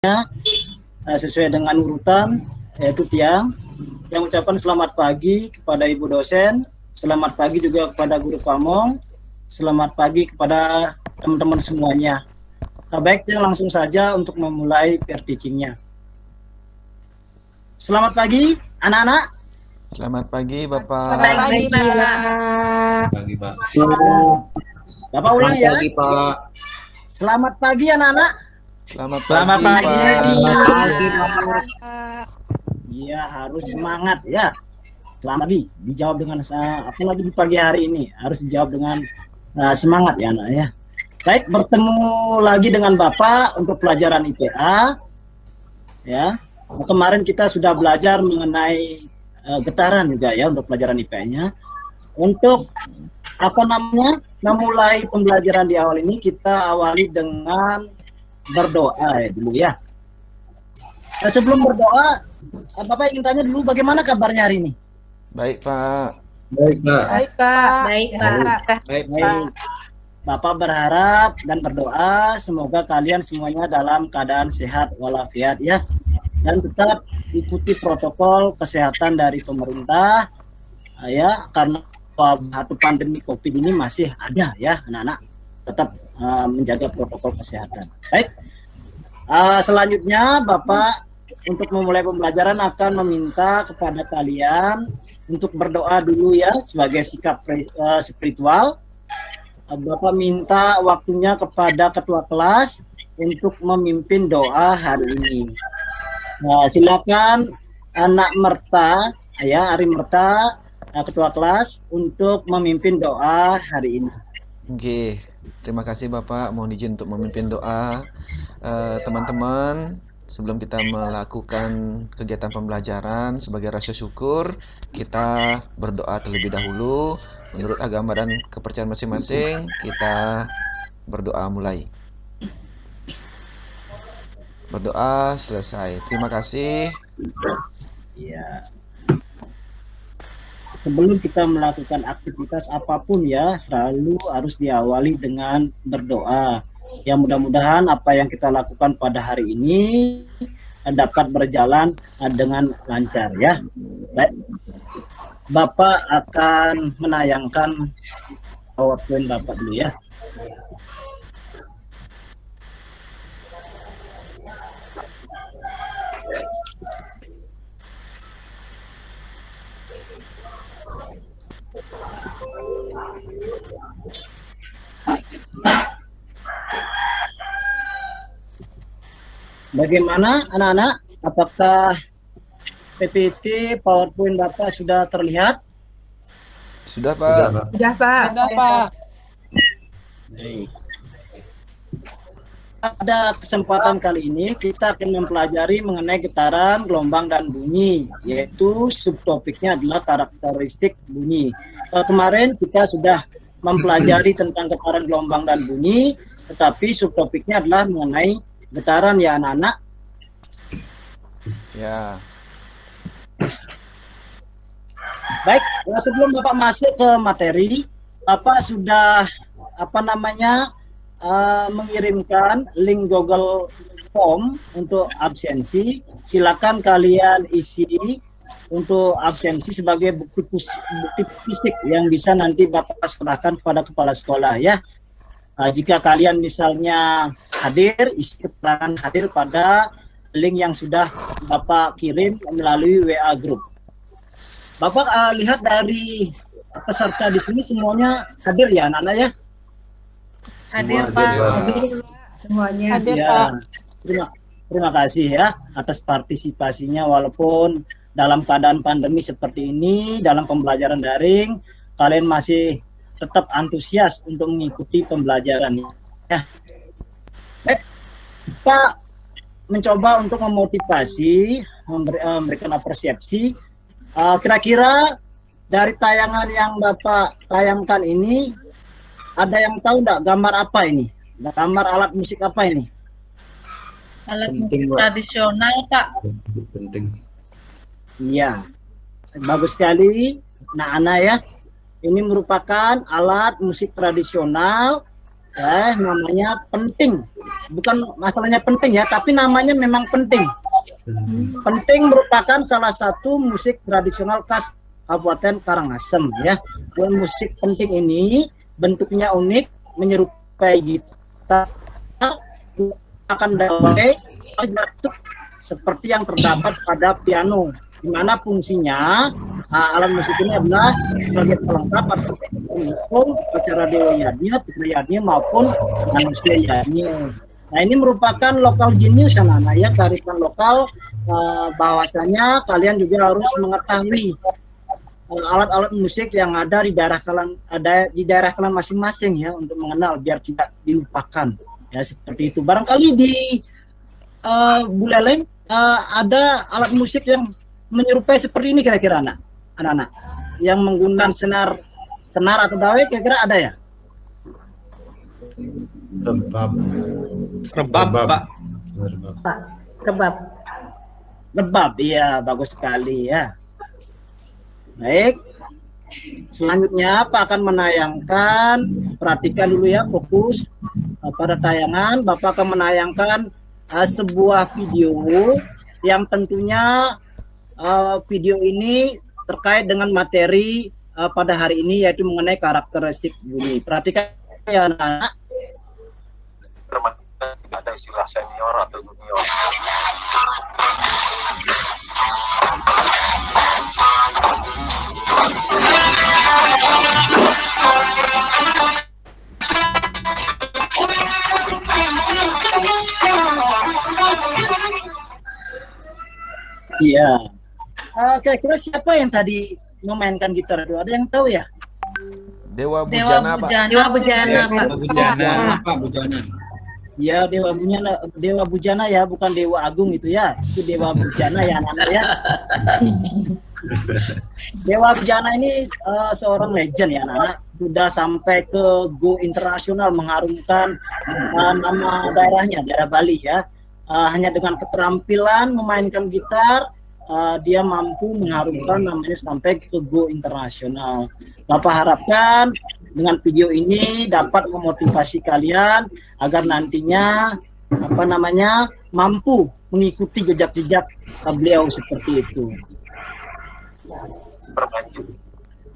sesuai dengan urutan, yaitu Tiang. Yang ucapkan selamat pagi kepada Ibu dosen, selamat pagi juga kepada guru pamong, selamat pagi kepada teman-teman semuanya. Baiknya langsung saja untuk memulai peer teaching-nya. Selamat pagi anak-anak. Selamat pagi Bapak. Selamat pagi Pak. Pagi Pak. Bapak ulang ya. Pagi Pak. Selamat pagi anak-anak. Selamat pagi. Pak. Iya, harus semangat ya. Selamat pagi. Dijawab dengan apalagi di pagi hari ini harus dijawab dengan semangat ya anak ya. Baik, bertemu lagi dengan Bapak untuk pelajaran IPA. Ya. Kemarin kita sudah belajar mengenai getaran juga ya untuk pelajaran IPA-nya. Untuk memulai pembelajaran di awal ini kita awali dengan berdoa ya dulu ya. Nah, sebelum berdoa, Bapak ingin tanya dulu bagaimana kabarnya hari ini? Baik Pak. Baik Pak. Baik Pak. Baik Pak. Baik Baik. Bapak berharap dan berdoa semoga kalian semuanya dalam keadaan sehat walafiat ya. Dan tetap ikuti protokol kesehatan dari pemerintah ya, karena waktu pandemi COVID ini masih ada ya anak-anak, tetap menjaga protokol kesehatan. Baik, selanjutnya Bapak untuk memulai pembelajaran akan meminta kepada kalian untuk berdoa dulu ya sebagai sikap spiritual. Bapak minta waktunya kepada ketua kelas untuk memimpin doa hari ini. Nah, silakan anak Merta ya, Ari Merta, ketua kelas untuk memimpin doa hari ini. Oke, terima kasih Bapak. Mohon izin untuk memimpin doa. Teman-teman, sebelum kita melakukan kegiatan pembelajaran sebagai rasa syukur, kita berdoa terlebih dahulu. Menurut agama dan kepercayaan masing-masing, kita berdoa mulai. Berdoa selesai. Terima kasih. Ya. Sebelum kita melakukan aktivitas apapun ya, selalu harus diawali dengan berdoa. Ya, mudah-mudahan apa yang kita lakukan pada hari ini dapat berjalan dengan lancar ya. Baik. Bapak akan menayangkan PowerPoint Bapak dulu ya. Bagaimana anak-anak? Apakah PPT PowerPoint Bapak sudah terlihat? Sudah Pak. Sudah Pak. Sudah Pak. Baik. Pada kesempatan kali ini kita akan mempelajari mengenai getaran, gelombang, dan bunyi, yaitu subtopiknya adalah karakteristik bunyi. Kemarin kita sudah mempelajari tentang getaran, gelombang, dan bunyi, tetapi subtopiknya adalah mengenai getaran ya anak-anak. Ya. Baik, sebelum Bapak masuk ke materi, Bapak sudah mengirimkan link Google Form untuk absensi. Silakan kalian isi untuk absensi sebagai bukti fisik yang bisa nanti Bapak serahkan kepada kepala sekolah ya. Jika kalian misalnya hadir, isi keterangan hadir pada link yang sudah Bapak kirim melalui WA Group. Bapak lihat dari peserta di sini semuanya hadir ya anak-anak ya? Hadir Pak. Semuanya Hadir Ya, Pak. terima kasih ya atas partisipasinya walaupun dalam keadaan pandemi seperti ini, dalam pembelajaran daring, kalian masih tetap antusias untuk mengikuti pembelajaran ya. Pak mencoba untuk memotivasi, memberikan apresiasi. Kira-kira dari tayangan yang Bapak tayangkan ini, ada yang tahu enggak gambar apa ini? Gambar alat musik apa ini? Alat Penting, musik Pak. tradisional Pak. Penting. Iya, bagus sekali, Ana ya. Ini merupakan alat musik tradisional ya, namanya penting. Bukan masalahnya penting ya, tapi namanya memang penting. Penting merupakan salah satu musik tradisional khas Kabupaten Karangasem ya. Dan musik penting ini bentuknya unik, menyerupai gitar, akan dawai seperti yang terdapat pada piano, di mana fungsinya alat musik ini adalah sebagai pelengkap atau pendukung acara dewa yadnya, putra yadnya maupun manusia yadnya. Nah, ini merupakan lokal genius anak-anak ya, kearifan lokal. Bahwasanya kalian juga harus mengetahui alat-alat musik yang ada di daerah kalian masing-masing ya, untuk mengenal biar tidak dilupakan ya, seperti itu. Barangkali di Buleleng ada alat musik yang menyerupai seperti ini kira-kira anak-anak yang menggunakan senar atau dawai, kira-kira ada ya? Rebab, Pak. Rebab, iya, bagus sekali ya. Baik, selanjutnya Pak akan menayangkan, perhatikan dulu ya, fokus pada tayangan. Bapak akan menayangkan sebuah video yang tentunya video ini terkait dengan materi pada hari ini, yaitu mengenai karakteristik bunyi. Perhatikan ya anak-anak. Ada istilah senior atau junior. Iya. Kira-kira siapa yang tadi memainkan gitar itu? Ada yang tahu ya? Dewa Bujana, Pak. Dewa Bujana, Pak. Pak Bujana. Ya, Dewa Bujana ya, bukan Dewa Agung itu ya. Itu Dewa Bujana ya anak-anak ya. Dewa Bujana ini seorang legend ya anak-anak. Sudah sampai ke go internasional, mengharumkan nama daerahnya, daerah Bali ya. Hanya dengan keterampilan memainkan gitar, dia mampu mengharumkan namanya sampai ke go internasional. Bapak harapkan dengan video ini dapat memotivasi kalian agar nantinya mampu mengikuti jejak-jejak beliau seperti itu.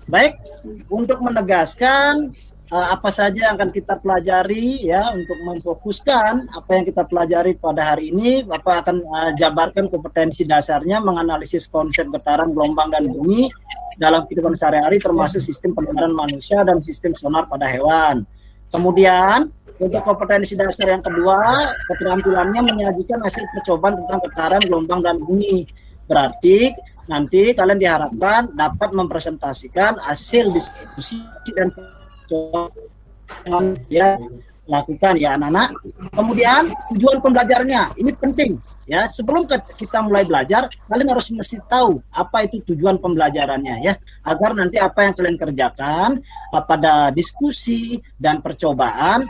Baik, untuk menegaskan apa saja yang akan kita pelajari ya, untuk memfokuskan apa yang kita pelajari pada hari ini, Bapak akan jabarkan kompetensi dasarnya menganalisis konsep getaran, gelombang, dan bunyi dalam kehidupan sehari-hari, termasuk sistem pendengaran manusia dan sistem sonar pada hewan. Kemudian untuk kompetensi dasar yang kedua, keterampilannya menyajikan hasil percobaan tentang getaran, gelombang, dan bunyi. Berarti nanti kalian diharapkan dapat mempresentasikan hasil diskusi dan percobaan ya lakukan ya anak-anak. Kemudian tujuan pembelajarannya ini penting ya. Sebelum kita mulai belajar, kalian harus mesti tahu apa itu tujuan pembelajarannya ya, agar nanti apa yang kalian kerjakan pada diskusi dan percobaan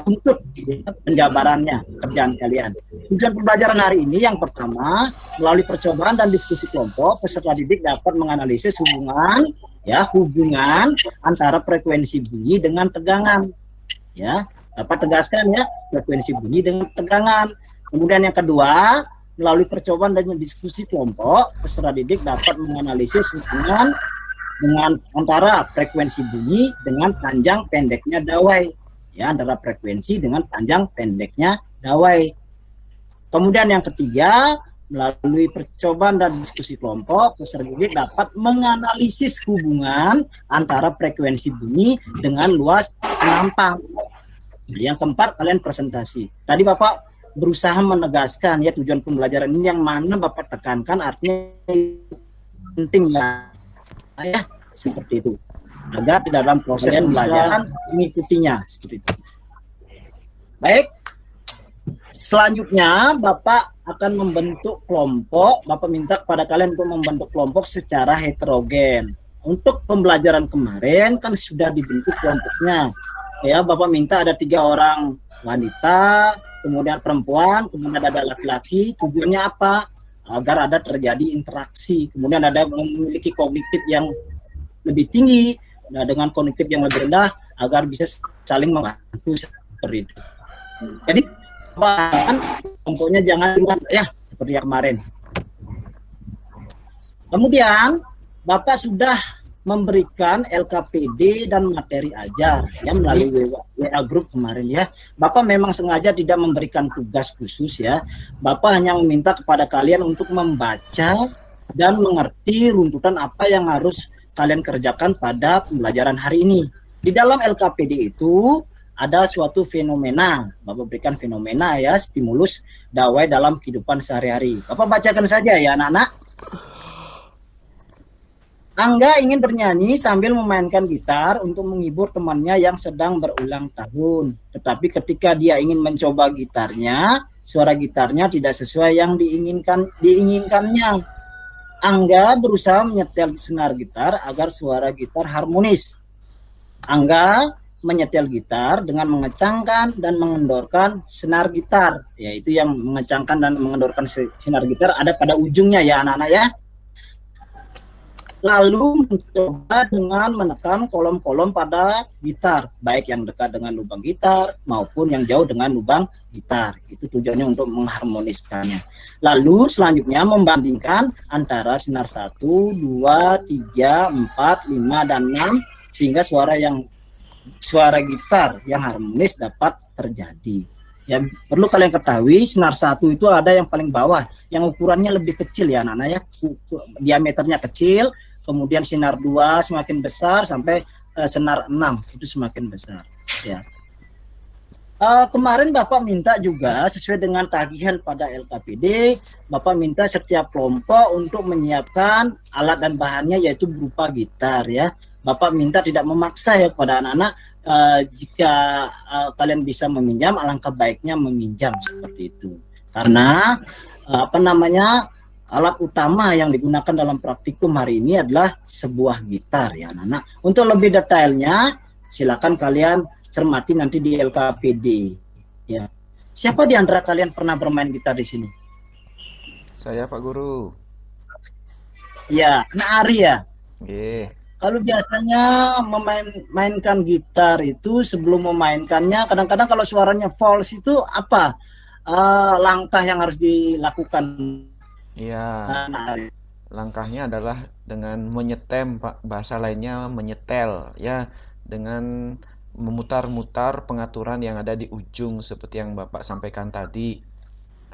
untuk penjabarannya kerjaan kalian. Tujuan pembelajaran hari ini yang pertama, melalui percobaan dan diskusi kelompok, peserta didik dapat menganalisis hubungan antara frekuensi bunyi dengan tegangan. Ya, dapat tegaskan ya, frekuensi bunyi dengan tegangan. Kemudian yang kedua, melalui percobaan dan diskusi kelompok, peserta didik dapat menganalisis hubungan dengan antara frekuensi bunyi dengan panjang pendeknya dawai. Ya, antara frekuensi dengan panjang pendeknya dawai. Kemudian yang ketiga, melalui percobaan dan diskusi kelompok, peserta didik dapat menganalisis hubungan antara frekuensi bunyi dengan luas penampang. Yang keempat, kalian presentasi. Tadi Bapak berusaha menegaskan ya tujuan pembelajaran ini, yang mana Bapak tekankan artinya penting ya, seperti itu, agar di dalam proses pembelajaran mengikutinya seperti itu. Baik, selanjutnya Bapak akan membentuk kelompok. Bapak minta kepada kalian untuk membentuk kelompok secara heterogen. Untuk pembelajaran kemarin kan sudah dibentuk kelompoknya ya. Bapak minta ada 3 orang wanita, kemudian perempuan, kemudian ada laki-laki. Tujuannya apa? Agar ada terjadi interaksi, kemudian ada memiliki kognitif yang lebih tinggi. Nah, dengan kognitif yang lebih rendah agar bisa saling membantu seperti itu. Jadi kan kelompoknya jangan ya seperti yang kemarin. Kemudian Bapak sudah memberikan LKPD dan materi ajar ya melalui WA group kemarin ya. Bapak memang sengaja tidak memberikan tugas khusus ya. Bapak hanya meminta kepada kalian untuk membaca dan mengerti runtutan apa yang harus kalian kerjakan pada pembelajaran hari ini. Di dalam LKPD itu ada suatu fenomena. Bapak berikan fenomena ya, stimulus dawai dalam kehidupan sehari-hari. Bapak bacakan saja ya anak-anak. Angga ingin bernyanyi sambil memainkan gitar untuk menghibur temannya yang sedang berulang tahun. Tetapi ketika dia ingin mencoba gitarnya, suara gitarnya tidak sesuai yang diinginkannya. Angga berusaha menyetel senar gitar agar suara gitar harmonis. Angga menyetel gitar dengan mengecangkan dan mengendorkan senar gitar. Yaitu yang mengecangkan dan mengendorkan senar gitar ada pada ujungnya ya anak-anak ya. Lalu mencoba dengan menekan kolom-kolom pada gitar, baik yang dekat dengan lubang gitar maupun yang jauh dengan lubang gitar. Itu tujuannya untuk mengharmoniskannya. Lalu selanjutnya membandingkan antara senar 1, 2, 3, 4, 5, dan 6 sehingga suara gitar yang harmonis dapat terjadi. Ya, perlu kalian ketahui senar 1 itu ada yang paling bawah, yang ukurannya lebih kecil ya anak-anak ya, diameternya kecil. Kemudian senar 2 semakin besar sampai senar 6 itu semakin besar ya. Kemarin Bapak minta juga sesuai dengan tagihan pada LKPD, Bapak minta setiap kelompok untuk menyiapkan alat dan bahannya yaitu berupa gitar ya. Bapak minta tidak memaksa ya kepada anak-anak, jika kalian bisa meminjam alangkah baiknya meminjam seperti itu. Karena alat utama yang digunakan dalam praktikum hari ini adalah sebuah gitar ya anak-anak. Untuk lebih detailnya silakan kalian cermati nanti di LKPD ya. Siapa di antara kalian pernah bermain gitar di sini? Saya Pak Guru. Ya, anak Ari ya. Oke. Kalau biasanya memainkan gitar itu sebelum memainkannya kadang-kadang kalau suaranya false itu apa langkah yang harus dilakukan? Iya, langkahnya adalah dengan menyetem, Pak. Bahasa lainnya menyetel, ya, dengan memutar-mutar pengaturan yang ada di ujung seperti yang Bapak sampaikan tadi.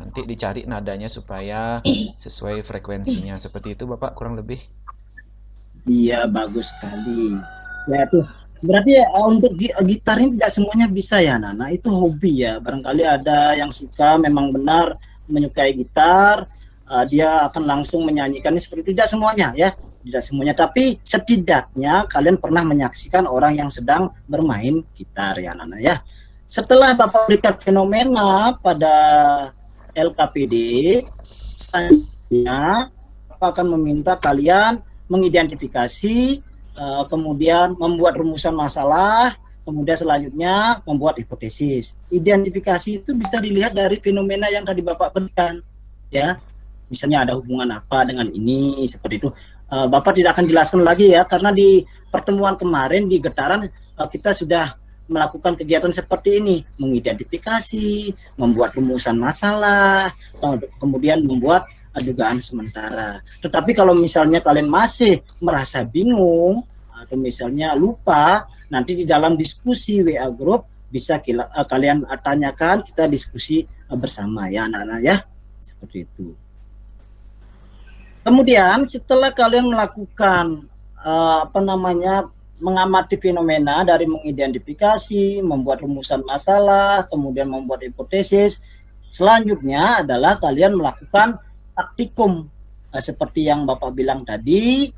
Nanti dicari nadanya supaya sesuai frekuensinya. Seperti itu, Bapak, kurang lebih. Iya, bagus sekali. Ya tuh, berarti untuk gitar ini tidak semuanya bisa ya, Nana. Itu hobi ya. Barangkali ada yang suka memang benar menyukai gitar. Dia akan langsung menyanyikannya seperti tidak semuanya ya, tidak semuanya, tapi setidaknya kalian pernah menyaksikan orang yang sedang bermain gitar ya Nana ya. Setelah Bapak berikan fenomena pada LKPD, selanjutnya Bapak akan meminta kalian mengidentifikasi, kemudian membuat rumusan masalah, kemudian selanjutnya membuat hipotesis. Identifikasi itu bisa dilihat dari fenomena yang tadi Bapak berikan ya. Misalnya ada hubungan apa dengan ini, seperti itu. Bapak tidak akan jelaskan lagi ya, karena di pertemuan kemarin di Getaran kita sudah melakukan kegiatan seperti ini, mengidentifikasi, membuat rumusan masalah, kemudian membuat dugaan sementara. Tetapi kalau misalnya kalian masih merasa bingung atau misalnya lupa, nanti di dalam diskusi WA group bisa kalian tanyakan, kita diskusi bersama ya anak-anak ya, seperti itu. Kemudian setelah kalian melakukan mengamati fenomena dari mengidentifikasi, membuat rumusan masalah, kemudian membuat hipotesis, selanjutnya adalah kalian melakukan praktikum. Seperti yang Bapak bilang tadi,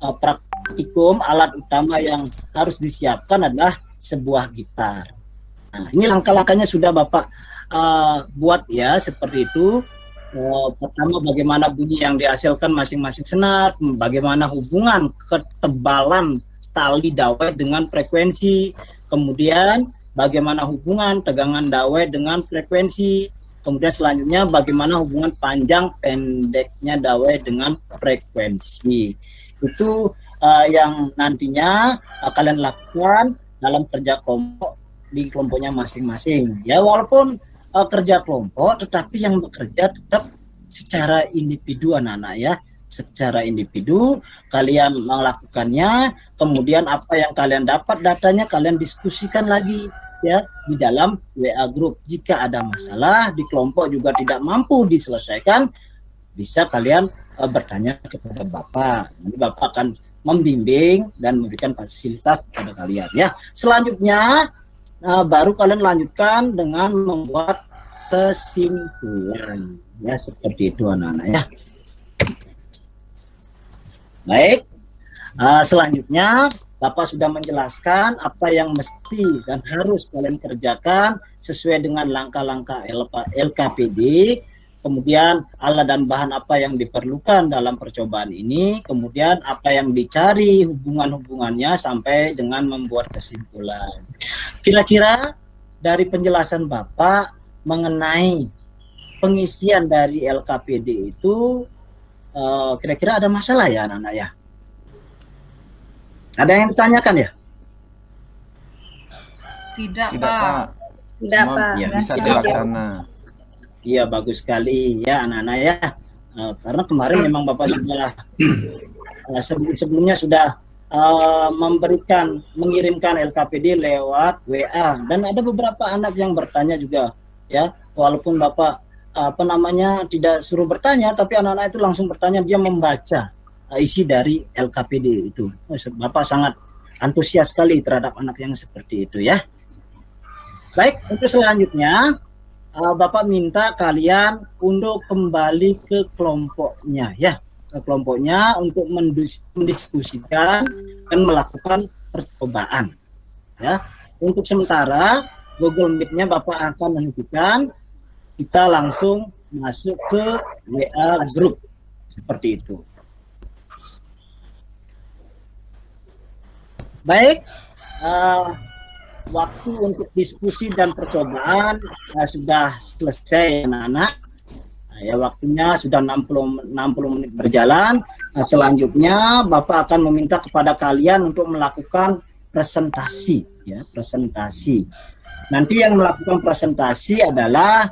praktikum alat utama yang harus disiapkan adalah sebuah gitar. Nah, ini langkah-langkahnya sudah Bapak buat ya, seperti itu. Pertama, bagaimana bunyi yang dihasilkan masing-masing senar, bagaimana hubungan ketebalan tali dawai dengan frekuensi, kemudian bagaimana hubungan tegangan dawai dengan frekuensi, kemudian selanjutnya bagaimana hubungan panjang pendeknya dawai dengan frekuensi. Itu yang nantinya kalian lakukan dalam kerja kelompok di kelompoknya masing-masing. Ya walaupun kerja kelompok, tetapi yang bekerja tetap secara individu anak-anak ya. Secara individu kalian melakukannya, kemudian apa yang kalian dapat datanya kalian diskusikan lagi ya di dalam WA group. Jika ada masalah di kelompok juga tidak mampu diselesaikan, bisa kalian bertanya kepada Bapak. Nanti Bapak akan membimbing dan memberikan fasilitas kepada kalian ya. Selanjutnya baru kalian lanjutkan dengan membuat kesimpulan ya, seperti itu anak-anak ya. Baik, selanjutnya Bapak sudah menjelaskan apa yang mesti dan harus kalian kerjakan sesuai dengan langkah-langkah LKPD, kemudian alat dan bahan apa yang diperlukan dalam percobaan ini, kemudian apa yang dicari hubungan-hubungannya sampai dengan membuat kesimpulan. Kira-kira dari penjelasan Bapak mengenai pengisian dari LKPD itu kira-kira ada masalah ya anak-anak ya? Ada yang ditanyakan ya? Tidak, Tidak, Pak. Pak. Tidak, Semua Pak. bisa dilaksana. Iya, bagus sekali ya anak-anak ya. Karena kemarin memang Bapak sudah sebelumnya sudah mengirimkan LKPD lewat WA, dan ada beberapa anak yang bertanya juga ya, walaupun Bapak tidak suruh bertanya, tapi anak-anak itu langsung bertanya, dia membaca isi dari LKPD itu. Bapak sangat antusias sekali terhadap anak yang seperti itu ya. Baik, untuk selanjutnya Bapak minta kalian untuk kembali ke kelompoknya ya, ke kelompoknya untuk mendiskusikan dan melakukan percobaan ya. Untuk sementara Google Meet-nya Bapak akan menghentikan, kita langsung masuk ke WA group seperti itu. Baik, waktu untuk diskusi dan percobaan sudah selesai anak-anak. Ya, waktunya sudah 60 menit berjalan. Selanjutnya Bapak akan meminta kepada kalian untuk melakukan presentasi ya, presentasi. Nanti yang melakukan presentasi adalah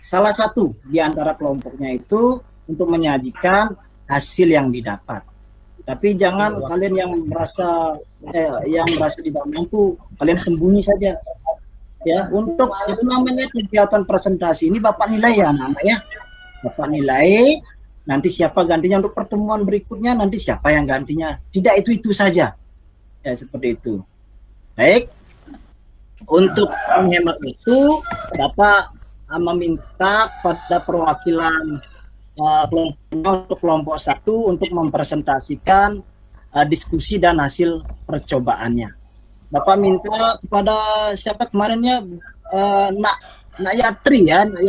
salah satu di antara kelompoknya itu untuk menyajikan hasil yang didapat. Tapi jangan kalian yang merasa tidak mampu, kalian sembunyi saja. Ya, untuk itu namanya kegiatan presentasi ini Bapak nilai ya anak-anak ya. Bapak nilai, nanti siapa gantinya untuk pertemuan berikutnya, nanti siapa yang gantinya. Tidak itu saja. Ya, seperti itu. Baik. Untuk menghemat itu, Bapak meminta pada perwakilan untuk kelompok 1 untuk mempresentasikan diskusi dan hasil percobaannya. Bapak minta kepada siapa kemarinnya, Nak Yatri ya, Nak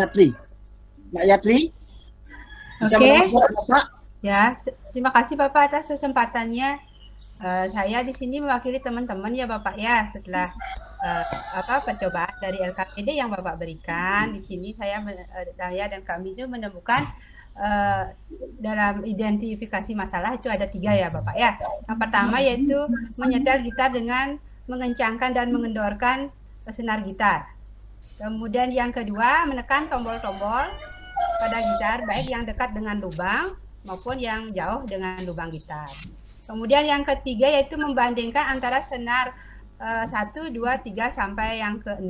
Yatri. Bisa mendengar suara Bapak? Ya, terima kasih Bapak atas kesempatannya. Saya di sini mewakili teman-teman ya Bapak ya, setelah percobaan dari LKPD yang Bapak berikan. Di sini saya dan kami itu menemukan dalam identifikasi masalah itu ada 3 ya Bapak ya. Yang pertama yaitu menyetel gitar dengan mengencangkan dan mengendorkan senar gitar. Kemudian yang kedua menekan tombol-tombol pada gitar, baik yang dekat dengan lubang maupun yang jauh dengan lubang gitar. Kemudian yang ketiga yaitu membandingkan antara senar 1, 2, 3 sampai yang ke-6.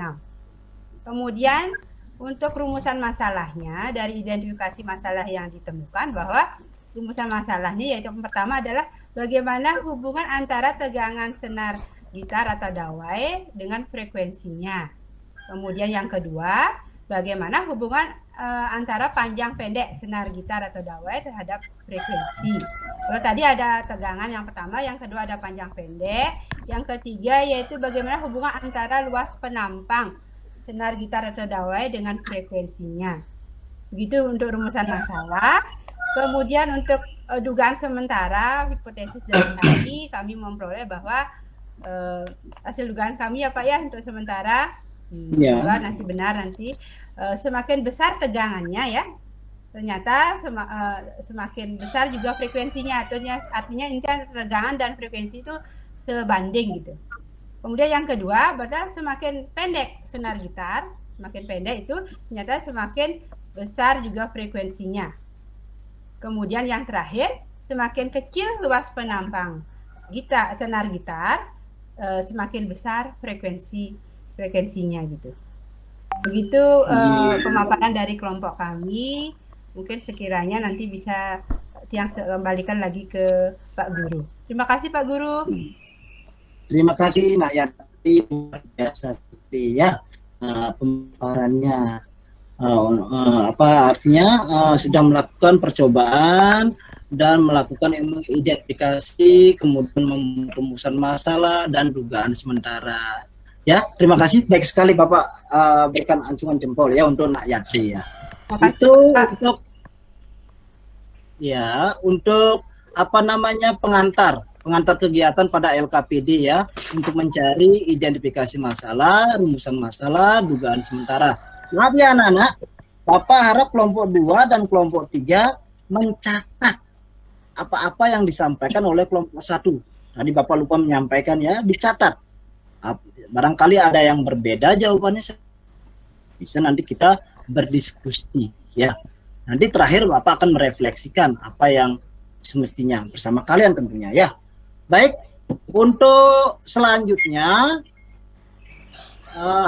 Kemudian untuk rumusan masalahnya, dari identifikasi masalah yang ditemukan bahwa rumusan masalahnya yaitu yang pertama adalah bagaimana hubungan antara tegangan senar gitar atau dawai dengan frekuensinya. Kemudian yang kedua, bagaimana hubungan antara panjang pendek senar gitar atau dawai terhadap frekuensi. Kalau tadi ada tegangan yang pertama, yang kedua ada panjang pendek, yang ketiga yaitu bagaimana hubungan antara luas penampang senar gitar atau dawai dengan frekuensinya. Begitu untuk rumusan masalah. Kemudian untuk dugaan sementara, hipotesis dari kami memperoleh bahwa hasil dugaan kami ya Pak ya untuk sementara, semoga nanti benar nanti, semakin besar tegangannya ya, ternyata semakin besar juga frekuensinya. Artinya ini kan tegangan dan frekuensi itu sebanding gitu. Kemudian yang kedua, berarti semakin pendek senar gitar, semakin pendek itu ternyata semakin besar juga frekuensinya. Kemudian yang terakhir, semakin kecil luas penampang senar gitar, semakin besar frekuensinya gitu. Begitu pemaparan dari kelompok kami. Mungkin sekiranya nanti bisa yang kembalikan lagi ke Pak Guru. Terima kasih Pak Guru. Terima kasih Nak Yati, luar biasa sekali ya pemaparannya. Artinya sudah melakukan percobaan dan melakukan identifikasi, kemudian rumusan masalah dan dugaan sementara. Ya, terima kasih. Baik sekali Bapak berikan acungan jempol ya untuk Nak Yati ya. Itu untuk pengantar kegiatan pada LKPD ya, untuk mencari identifikasi masalah, rumusan masalah, dugaan sementara. Maaf ya anak-anak, Bapak harap kelompok 2 dan kelompok 3 mencatat apa-apa yang disampaikan oleh kelompok 1. Tadi Bapak lupa menyampaikan ya, dicatat. Barangkali ada yang berbeda jawabannya, bisa nanti kita berdiskusi ya. Nanti terakhir Bapak akan merefleksikan apa yang semestinya bersama kalian tentunya ya. Baik, untuk selanjutnya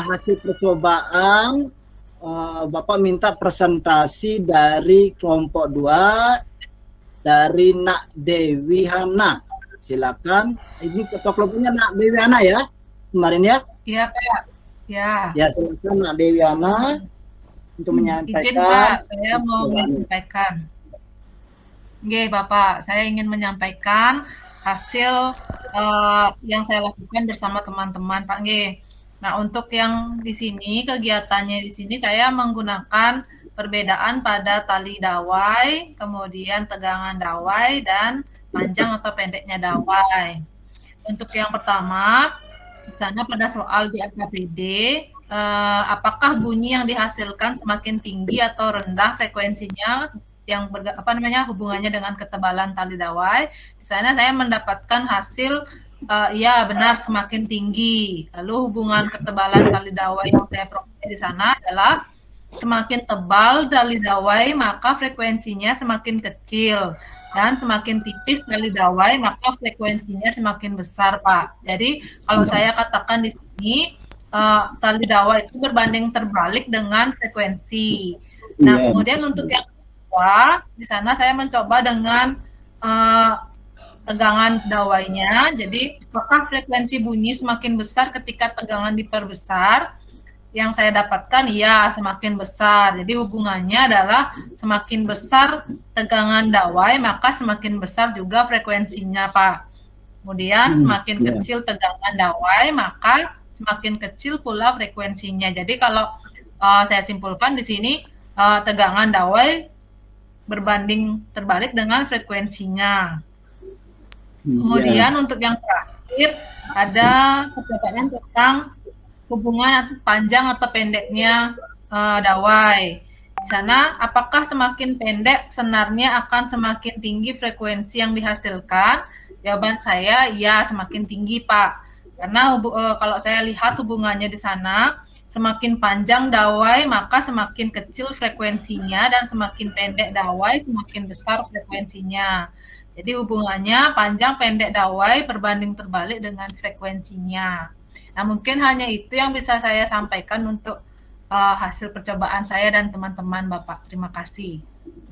hasil percobaan Bapak minta presentasi dari kelompok 2 dari Nak Dewi Hana. Silakan. Ini ketua kelompoknya Nak Dewi Hana ya kemarin ya? Iya Pak. Ya. Ya silakan Nak Dewi Hana untuk menyampaikan. Izin Pak, saya mau menyampaikan. Oke Bapak, saya ingin menyampaikan hasil yang saya lakukan bersama teman-teman Pak Nge. Nah, untuk yang di sini, kegiatannya di sini saya menggunakan perbedaan pada tali dawai, kemudian tegangan dawai, dan panjang atau pendeknya dawai. Untuk yang pertama, di sana pada soal di LKPD, apakah bunyi yang dihasilkan semakin tinggi atau rendah frekuensinya yang hubungannya dengan ketebalan tali dawai. Di sana saya mendapatkan hasil ya benar semakin tinggi. Lalu hubungan ketebalan tali dawai yang saya peroleh di sana adalah semakin tebal tali dawai maka frekuensinya semakin kecil, dan semakin tipis tali dawai maka frekuensinya semakin besar Pak. Jadi kalau saya katakan di sini tali dawai itu berbanding terbalik dengan frekuensi. Nah kemudian untuk yang di sana saya mencoba dengan tegangan dawainya. Jadi apakah frekuensi bunyi semakin besar ketika tegangan diperbesar? Yang saya dapatkan ya semakin besar. Jadi hubungannya adalah semakin besar tegangan dawai maka semakin besar juga frekuensinya Pak. Kemudian semakin kecil tegangan dawai maka semakin kecil pula frekuensinya. Jadi kalau saya simpulkan di sini tegangan dawai berbanding terbalik dengan frekuensinya. Kemudian untuk yang terakhir ada percobaan tentang hubungan panjang atau pendeknya dawai. Di sana apakah semakin pendek senarnya akan semakin tinggi frekuensi yang dihasilkan? Jawaban saya ya semakin tinggi Pak. Karena kalau saya lihat hubungannya di sana, semakin panjang dawai maka semakin kecil frekuensinya, dan semakin pendek dawai semakin besar frekuensinya. Jadi hubungannya panjang pendek dawai berbanding terbalik dengan frekuensinya. Nah mungkin hanya itu yang bisa saya sampaikan untuk hasil percobaan saya dan teman-teman Bapak. Terima kasih.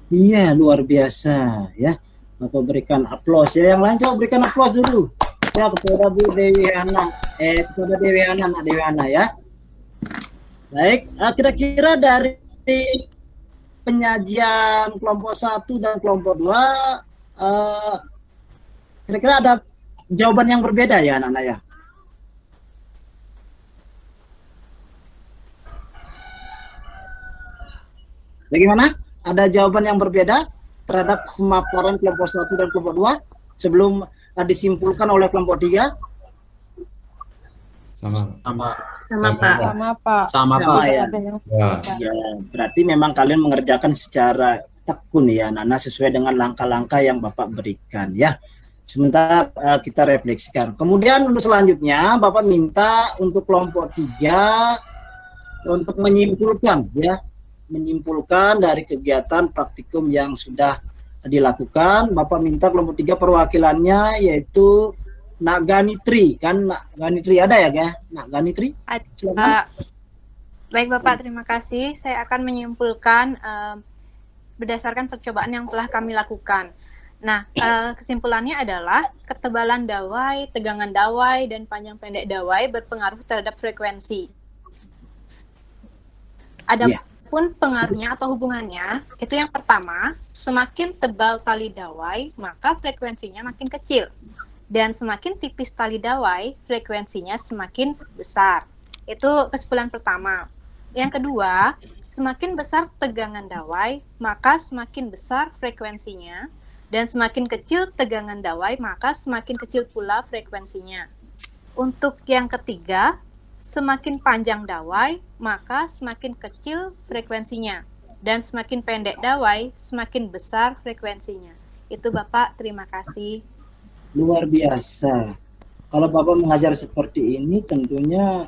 Iya luar biasa ya. Bapak berikan aplaus ya. Yang lain coba berikan aplaus dulu. Ya kepada Bu Dewi Hana. Kepada Dewi Hana, Nak Dewi Hana ya. Baik, kira-kira dari penyajian kelompok 1 dan kelompok 2, kira-kira ada jawaban yang berbeda ya anak-anak ya? Bagaimana? Ada jawaban yang berbeda terhadap pemaparan kelompok 1 dan kelompok 2 sebelum disimpulkan oleh kelompok 3? Sama Pak. Ya. Berarti memang kalian mengerjakan secara tekun ya anak-anak sesuai dengan langkah-langkah yang Bapak berikan ya. Sebentar kita refleksikan. Kemudian untuk selanjutnya Bapak minta untuk kelompok 3 untuk menyimpulkan dari kegiatan praktikum yang sudah dilakukan. Bapak minta kelompok 3 perwakilannya yaitu Nak Ganitri, kan Nak Ganitri ada ya, Nak Ganitri? Ada. Baik Bapak, terima kasih. Saya akan menyimpulkan berdasarkan percobaan yang telah kami lakukan. Nah, kesimpulannya adalah ketebalan dawai, tegangan dawai, dan panjang pendek dawai berpengaruh terhadap frekuensi. Adapun pengaruhnya atau hubungannya, itu yang pertama, semakin tebal tali dawai, maka frekuensinya makin kecil. Dan semakin tipis tali dawai, frekuensinya semakin besar. Itu kesimpulan pertama. Yang kedua, semakin besar tegangan dawai, maka semakin besar frekuensinya. Dan semakin kecil tegangan dawai, maka semakin kecil pula frekuensinya. Untuk yang ketiga, semakin panjang dawai, maka semakin kecil frekuensinya. Dan semakin pendek dawai, semakin besar frekuensinya. Itu Bapak, terima kasih. Luar biasa. Kalau Bapak mengajar seperti ini tentunya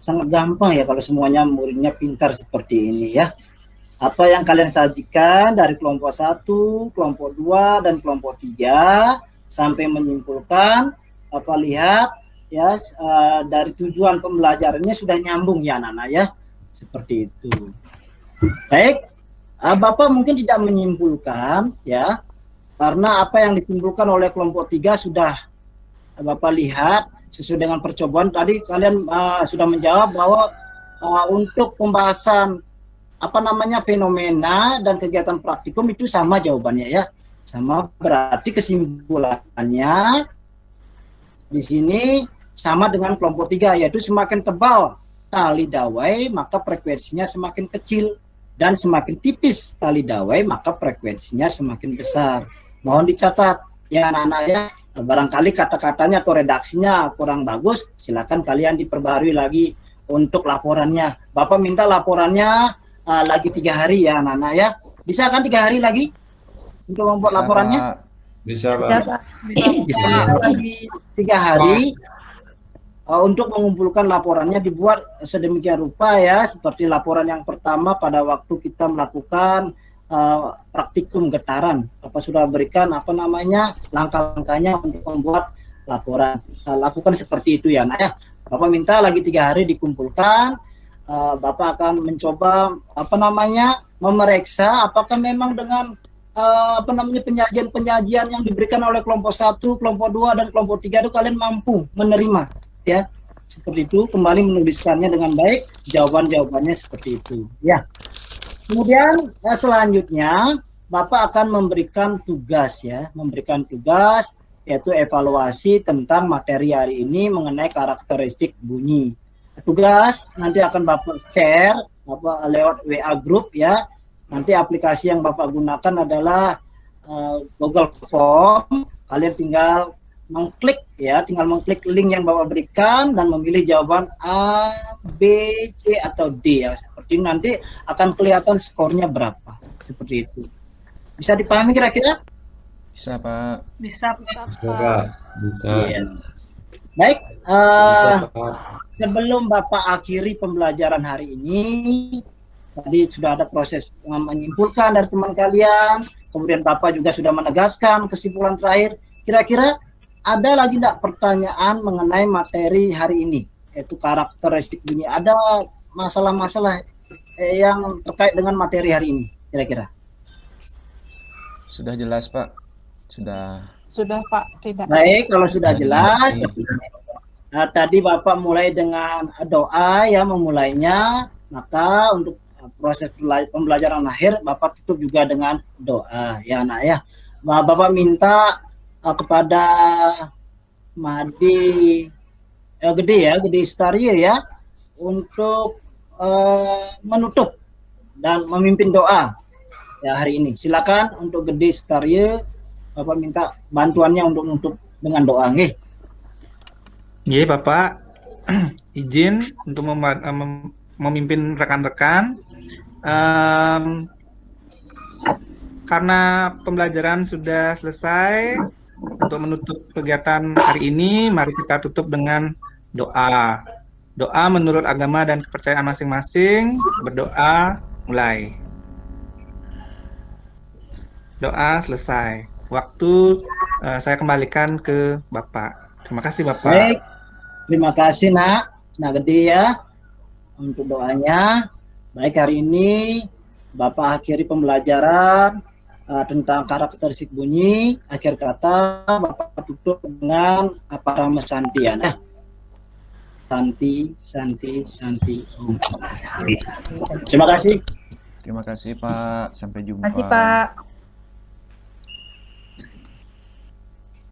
sangat gampang ya kalau semuanya muridnya pintar seperti ini ya. Apa yang kalian sajikan dari kelompok 1, kelompok 2, dan kelompok 3 sampai menyimpulkan, Bapak lihat ya dari tujuan pembelajarannya sudah nyambung ya anak-anak ya. Seperti itu. Baik, Bapak mungkin tidak menyimpulkan ya, karena apa yang disimpulkan oleh kelompok 3 sudah Bapak lihat sesuai dengan percobaan tadi. Kalian sudah menjawab bahwa untuk pembahasan fenomena dan kegiatan praktikum itu sama jawabannya ya, sama. Berarti kesimpulannya di sini sama dengan kelompok 3, yaitu semakin tebal tali dawai maka frekuensinya semakin kecil, dan semakin tipis tali dawai maka frekuensinya semakin besar. Mohon dicatat ya anak-anak ya, barangkali kata-katanya atau redaksinya kurang bagus, silakan kalian diperbarui lagi untuk laporannya. Bapak minta laporannya lagi 3 hari ya anak-anak ya. Bisa kan 3 hari lagi untuk membuat laporannya? Bisa Pak. Bisa. Lagi 3 hari untuk mengumpulkan laporannya, dibuat sedemikian rupa ya, seperti laporan yang pertama pada waktu kita melakukan praktikum getaran. Bapak sudah berikan langkah-langkahnya untuk membuat laporan. Lakukan seperti itu ya anak ya. Bapak minta lagi 3 hari dikumpulkan. Bapak akan mencoba memeriksa apakah memang dengan penyajian-penyajian yang diberikan oleh kelompok 1, kelompok 2, dan kelompok 3 itu kalian mampu menerima ya. Seperti itu, kembali menuliskannya dengan baik, jawaban-jawabannya seperti itu ya. Kemudian selanjutnya Bapak akan memberikan tugas ya, yaitu evaluasi tentang materi hari ini mengenai karakteristik bunyi. Tugas nanti akan Bapak share lewat WA group ya. Nanti aplikasi yang Bapak gunakan adalah Google Form. Kalian tinggal mengklik link yang Bapak berikan dan memilih jawaban A, B, C atau D ya. Seperti ini nanti akan kelihatan skornya berapa. Seperti itu. Bisa dipahami kira-kira? Bisa Pak. Bisa Pak. Bisa. Ya. Baik, sebelum Bapak akhiri pembelajaran hari ini, tadi sudah ada proses menyimpulkan dari teman kalian, kemudian Bapak juga sudah menegaskan kesimpulan terakhir. Kira-kira ada lagi tidak pertanyaan mengenai materi hari ini, yaitu karakteristik bunyi? Ada masalah-masalah yang terkait dengan materi hari ini, kira-kira? Sudah jelas Pak. Sudah Pak, tidak. Baik, kalau sudah jelas. Nah, tadi Bapak mulai dengan doa ya, memulainya. Maka untuk proses pembelajaran akhir Bapak tutup juga dengan doa ya anak ya. Bapak minta kepada Mahdi Gede Sutaryo ya untuk menutup dan memimpin doa ya hari ini. Silakan untuk Gede Sutaryo, Bapak minta bantuannya untuk menutup dengan doa nggih. Nggih, Bapak. Izin untuk memimpin rekan-rekan. Karena pembelajaran sudah selesai, untuk menutup kegiatan hari ini, mari kita tutup dengan doa. Doa menurut agama dan kepercayaan masing-masing. Berdoa, mulai. Doa selesai. Waktu saya kembalikan ke Bapak. Terima kasih Bapak. Baik, terima kasih Nak Gede ya untuk doanya. Baik, hari ini Bapak akhiri pembelajaran tentang karakteristik bunyi. Akhir kata Bapak tutup dengan Aparama Santi ya. Nah, Santi, Santi, Santi. Terima kasih. Terima kasih Pak. Sampai jumpa. Terima kasih Pak.